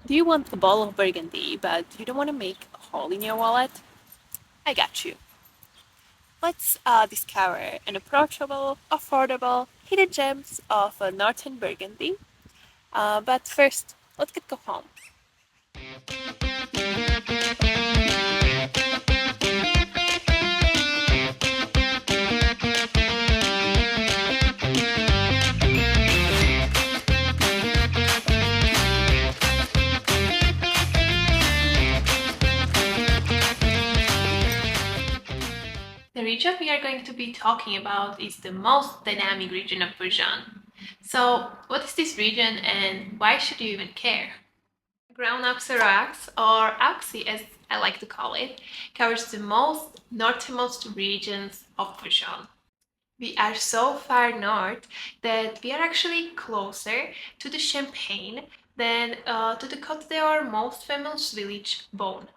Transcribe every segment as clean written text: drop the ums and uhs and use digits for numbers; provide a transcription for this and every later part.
Do you want a bottle of Burgundy, but you don't want to make a hole in your wallet? I got you. Let's discover an approachable, affordable, hidden gems of Northern Burgundy. But first, let's get go home. The region we are going to be talking about is the most dynamic region of Burjan. So, what is this region and why should you even care? Ground Oxirax, or Auxi as I like to call it, covers the most northernmost regions of Burjan. We are so far north that we are actually closer to the Champagne than to the Côte d'Or most famous village, Beaune.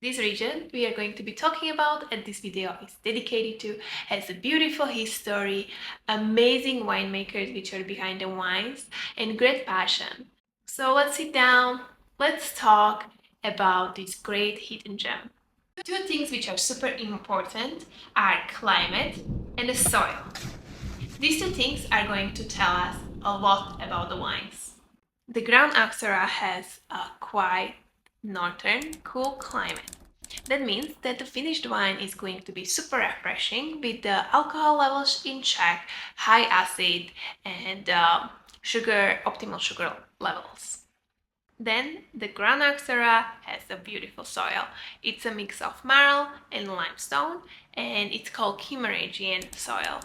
This region we are going to be talking about and this video is dedicated to has a beautiful history, amazing winemakers which are behind the wines, and great passion. So let's sit down, let's talk about this great hidden gem. Two things which are super important are climate and the soil. These two things are going to tell us a lot about the wines. The Grand Axara has a quite northern, cool climate. That means that the finished wine is going to be super refreshing with the alcohol levels in check, high acid, and optimal sugar levels. Then the Grand Axara has a beautiful soil. It's a mix of marl and limestone, and it's called Kimmeridgian soil.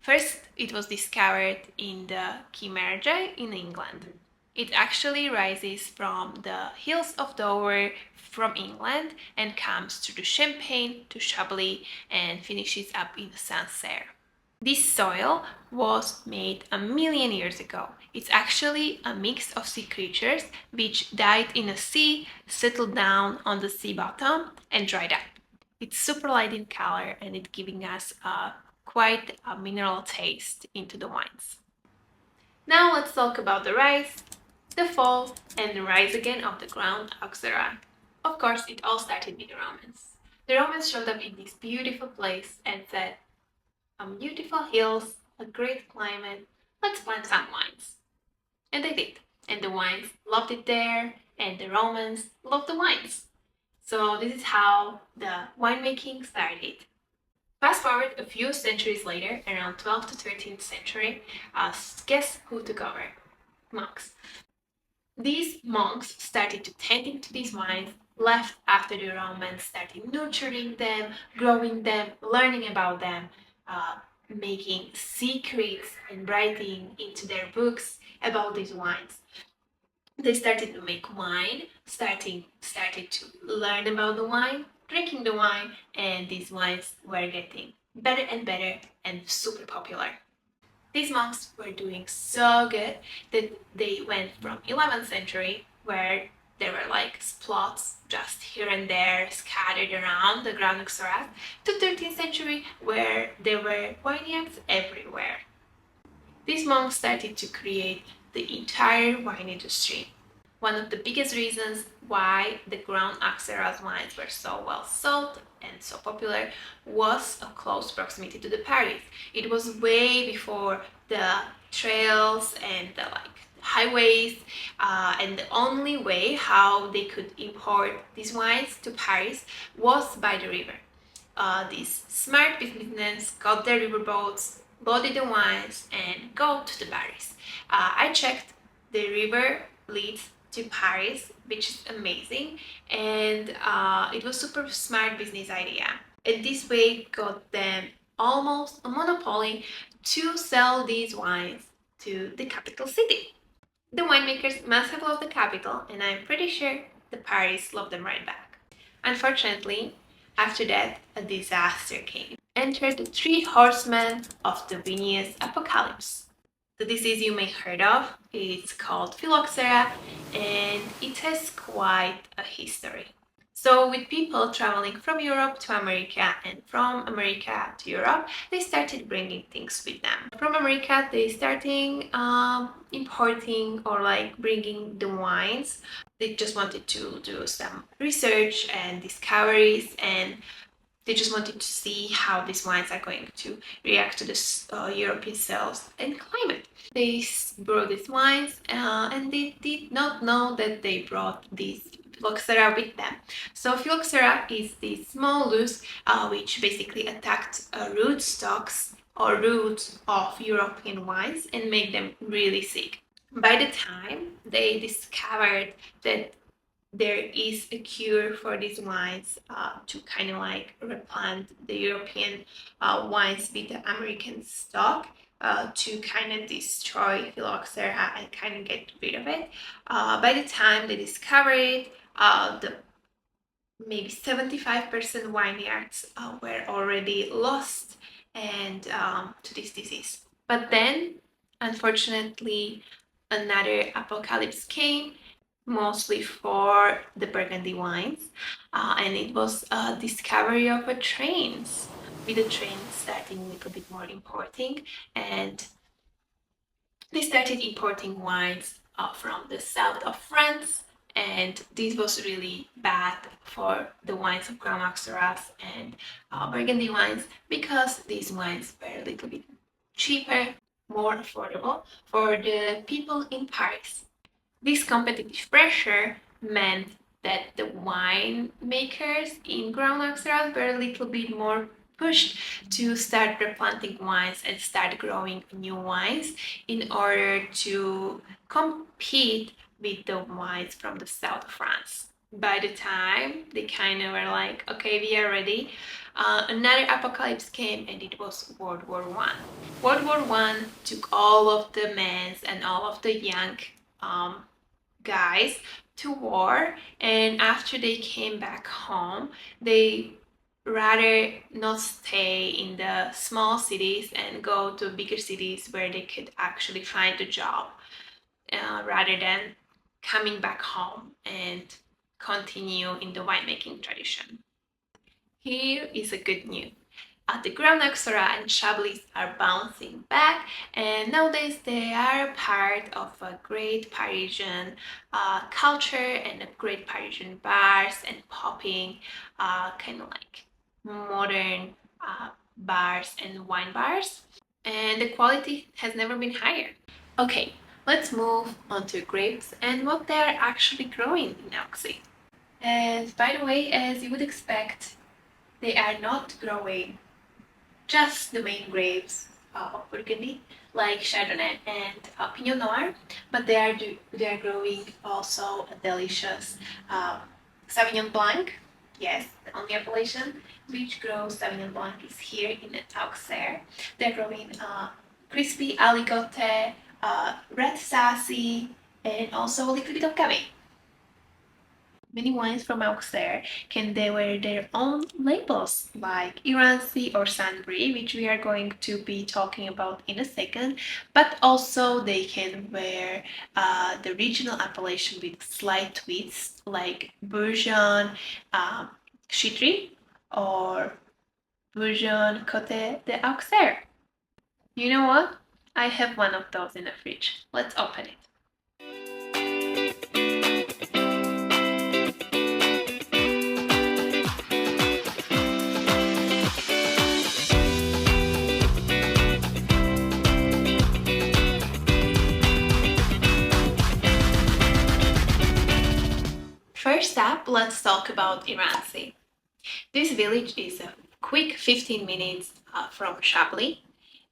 First, it was discovered in the Kimmeridge in England. It actually rises from the hills of Dover from England and comes through the Champagne to Chablis and finishes up in Sancerre. This soil was made a million years ago. It's actually a mix of sea creatures which died in a sea, settled down on the sea bottom, and dried up. It's super light in color and it's giving us quite a mineral taste into the wines. Now let's talk about the rise, the fall, and the rise again of the Grand Auxerrois. Of course, it all started with the Romans. The Romans showed up in this beautiful place and said, beautiful hills, a great climate, let's plant some wines. And they did. And the wines loved it there, and the Romans loved the wines. So this is how the winemaking started. Fast forward a few centuries later, around 12th to 13th century, guess who took over? Monks. These monks started to tend into these wines left after the Romans started nurturing them, growing them, learning about them, making secrets and writing into their books about these wines. They started to make wine, started to learn about the wine, drinking the wine, and these wines were getting better and better and super popular. These monks were doing so good that they went from 11th century, where there were like splots just here and there scattered around the Grand Oxorat, to 13th century, where there were vineyards everywhere. These monks started to create the entire wine industry. One of the biggest reasons why the Grand Auxerrois wines were so well sold and so popular was a close proximity to the Paris. It was way before the trails and the highways, and the only way how they could import these wines to Paris was by the river. These smart businessmen got their riverboats, loaded the wines, and go to the Paris. I checked, the river leads to Paris, which is amazing, and it was super smart business idea. And this way got them almost a monopoly to sell these wines to the capital city. The winemakers must have loved the capital, and I'm pretty sure the Paris loved them right back. Unfortunately, after that, a disaster came. Entered the three horsemen of the vinous apocalypse. The disease you may heard of is called phylloxera, and it has quite a history. So with people traveling from Europe to America and from America to Europe, they started bringing things with them. From America, they starting importing or like bringing the wines. They just wanted to do some research and discoveries, and they just wanted to see how these wines are going to react to the European soils and climate. They brought these wines and they did not know that they brought these phylloxera with them. So phylloxera is the small loose which basically attacked root stocks or roots of European wines and make them really sick. By the time they discovered that there is a cure for these wines to kind of like replant the European wines with the American stock to kind of destroy phylloxera and kind of get rid of it. By the time they discovered it, the maybe 75% vineyards were already lost and to this disease. But then, unfortunately, another apocalypse came, mostly for the Burgundy wines, and it was a discovery of a trains, with the train starting a little bit more importing, and they started importing wines from the south of France, and this was really bad for the wines of Grand Auxerrois and Burgundy wines, because these wines were a little bit cheaper, more affordable for the people in Paris. This competitive pressure meant that the winemakers in Grand Auxerrois were a little bit more pushed to start replanting wines and start growing new wines in order to compete with the wines from the south of France. By the time they kind of were like, okay, we are ready, another apocalypse came, and it was World War One. World War One took all of the men and all of the young guys to war, and after they came back home, they rather not stay in the small cities and go to bigger cities where they could actually find a job, rather than coming back home and continue in the winemaking tradition. Here is a good news. The Grand Auxerrois and Chablis are bouncing back, and nowadays they are part of a great Parisian culture and a great Parisian bars and popping, kind of like modern bars and wine bars, and the quality has never been higher. Okay, let's move on to grapes and what they are actually growing in Auxerre. And by the way, as you would expect, they are not growing just the main grapes of Burgundy, like Chardonnay and Pinot Noir, but they are growing also a delicious Sauvignon Blanc. Yes, the only appellation which grows Sauvignon Blanc is here in Auxerre. They're growing crispy aligote, red sassy, and also a little bit of Gamay. Many wines from Auxerre can they wear their own labels like Irancy or Saint-Bris, which we are going to be talking about in a second, but also they can wear the regional appellation with slight twists like Bourgogne Chitry or Bourgogne Côte d'Auxerre. You know what? I have one of those in the fridge. Let's open it. First up, let's talk about Irancy. This village is a quick 15 minutes from Chablis,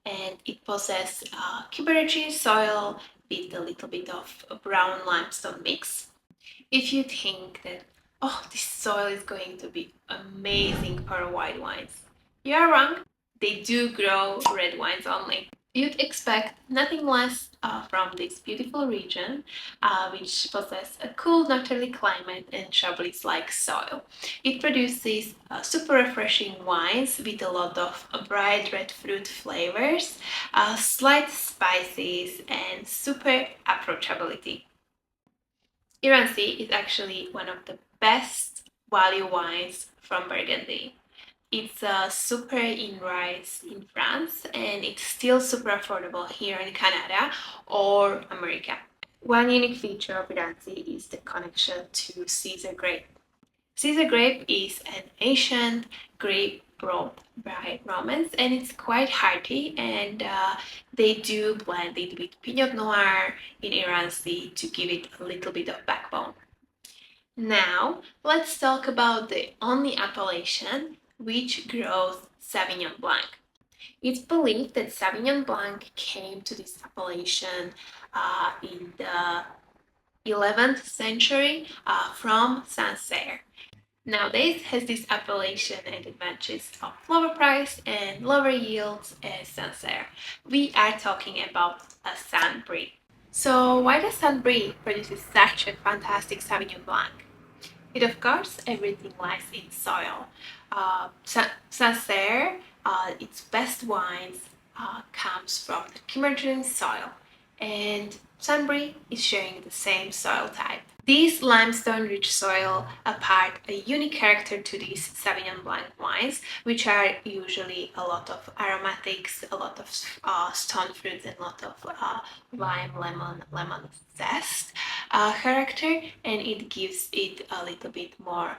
and it possesses Quebec soil with a little bit of a brown limestone mix. If you think that, oh, this soil is going to be amazing for white wines, you are wrong. They do grow red wines only. You'd expect nothing less from this beautiful region, which possesses a cool northerly climate and Chablis-like soil. It produces super refreshing wines with a lot of bright red fruit flavors, slight spices, and super approachability. Irancy is actually one of the best value wines from Burgundy. It's super in rise in France and it's still super affordable here in Canada or America. One unique feature of Irancy is the connection to Caesar grape. Caesar grape is an ancient grape brought by Romans and it's quite hearty and they do blend it with Pinot Noir in Irancy to give it a little bit of backbone. Now, let's talk about the only appellation which grows Sauvignon Blanc. It's believed that Sauvignon Blanc came to this appellation in the 11th century from Sancerre. Nowadays has this appellation and advantages of lower price and lower yields as Sancerre. We are talking about a Saint-Bris. So why does Saint-Bris produces such a fantastic Sauvignon Blanc? It of course everything lies in soil. Sancerre, its best wines comes from the Kimmeridgian soil, and Saint-Bris is sharing the same soil type. These limestone-rich soil impart a unique character to these Sauvignon Blanc wines, which are usually a lot of aromatics, a lot of stone fruits, and a lot of lime, lemon zest character, and it gives it a little bit more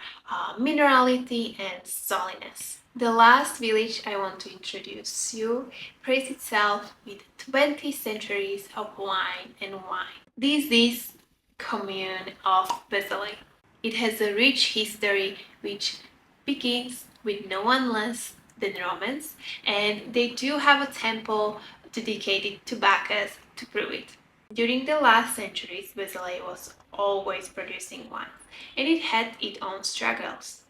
minerality and saliness. The last village I want to introduce you praised itself with 20 centuries of wine and wine. This is commune of Vezelay. It has a rich history which begins with no one less than Romans, and they do have a temple dedicated to Bacchus to prove it. During the last centuries, Vezelay was always producing wine, and it had its own struggles.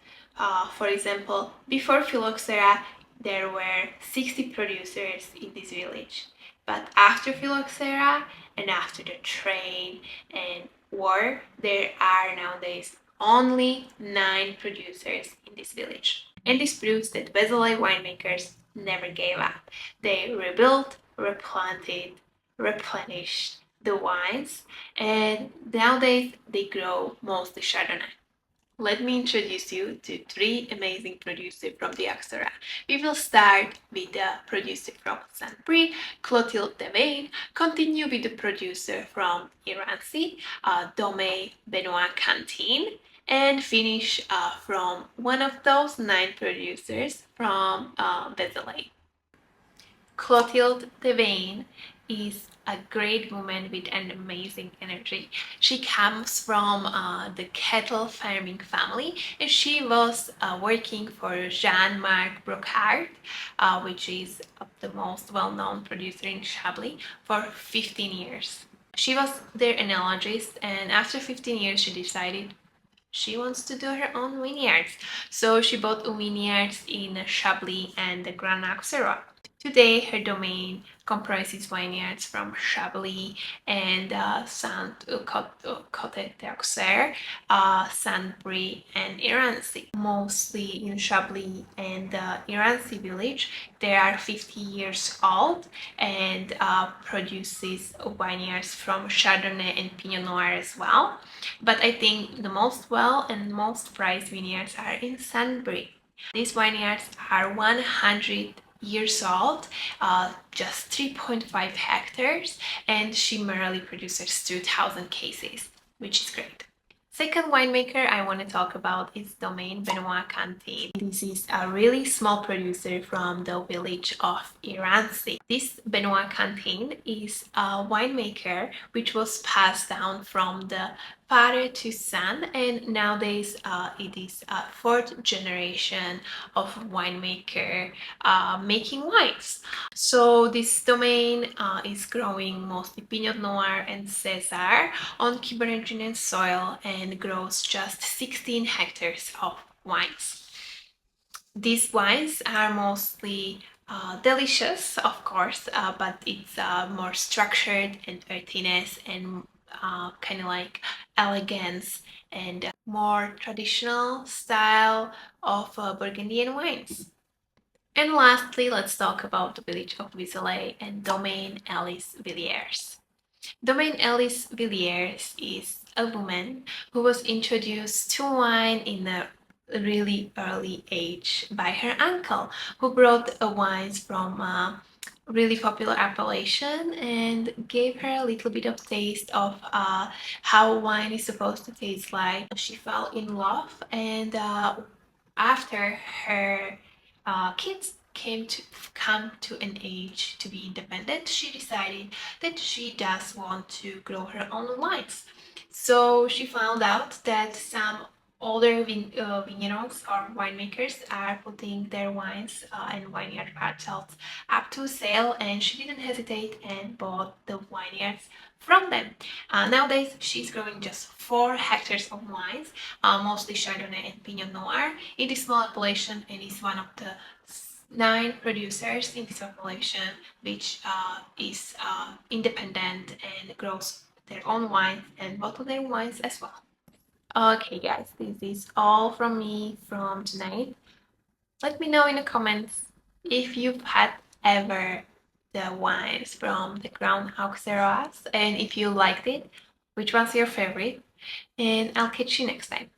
For example, before phylloxera, there were 60 producers in this village. But after phylloxera and after the trade and war, there are nowadays only 9 producers in this village. And this proves that Vezelay winemakers never gave up. They rebuilt, replanted, replenished the wines, and nowadays they grow mostly Chardonnay. Let me introduce you to 3 amazing producers from the Axara. We will start with the producer from Saint-Bris, Clotilde Devanne, continue with the producer from Irancy, Domaine, Benoit, Cantin, and finish from one of those 9 producers from Vezelay. Clotilde Devanne is a great woman with an amazing energy. She comes from the cattle farming family and she was working for Jean-Marc Brocard, which is the most well-known producer in Chablis, for 15 years. She was their enologist and after 15 years she decided she wants to do her own vineyards. So she bought vineyards in Chablis and the Grand Auxerrois. Today, her domain comprises vineyards from Chablis and Saint-Côte-d'Auxerre, Saint-Bris, and Irancy. Mostly in Chablis and the Irancy village, they are 50 years old and produces vineyards from Chardonnay and Pinot Noir as well. But I think the most well and most prized vineyards are in Saint-Bris. These vineyards are 100 years old, just 3.5 hectares, and she merely produces 2,000 cases, which is great. Second winemaker I want to talk about is Domaine Benoit Cantin. This is a really small producer from the village of Irancy. This Benoit Cantin is a winemaker which was passed down from the father to son, and nowadays it is a 4th generation of winemaker making wines. So this domain is growing mostly Pinot Noir and César on Kimmeridgian soil and grows just 16 hectares of wines. These wines are mostly delicious, of course, but it's more structured and earthiness and kind of like elegance and more traditional style of Burgundian wines. And lastly, let's talk about the village of Vezelay and Domaine Elllis Villieres. Domaine Elllis Villieres is a woman who was introduced to wine in the really early age by her uncle, who brought wines from a really popular appellation and gave her a little bit of taste of how wine is supposed to taste like. She fell in love, and after her kids come to an age to be independent, she decided that she does want to grow her own wines. So she found out that some older vineyards or winemakers are putting their wines and vineyard parcels up to sale, and she didn't hesitate and bought the vineyards from them. Nowadays, she's growing just 4 hectares of wines, mostly Chardonnay and Pinot Noir, in this small appellation, and is one of the 9 producers in this appellation, which is independent and grows their own wines and bottle their wines as well. Okay, guys, this is all from me from tonight. Let me know in the comments if you've had ever the wines from the Crown Auxerrois and if you liked it, which one's your favorite, and I'll catch you next time.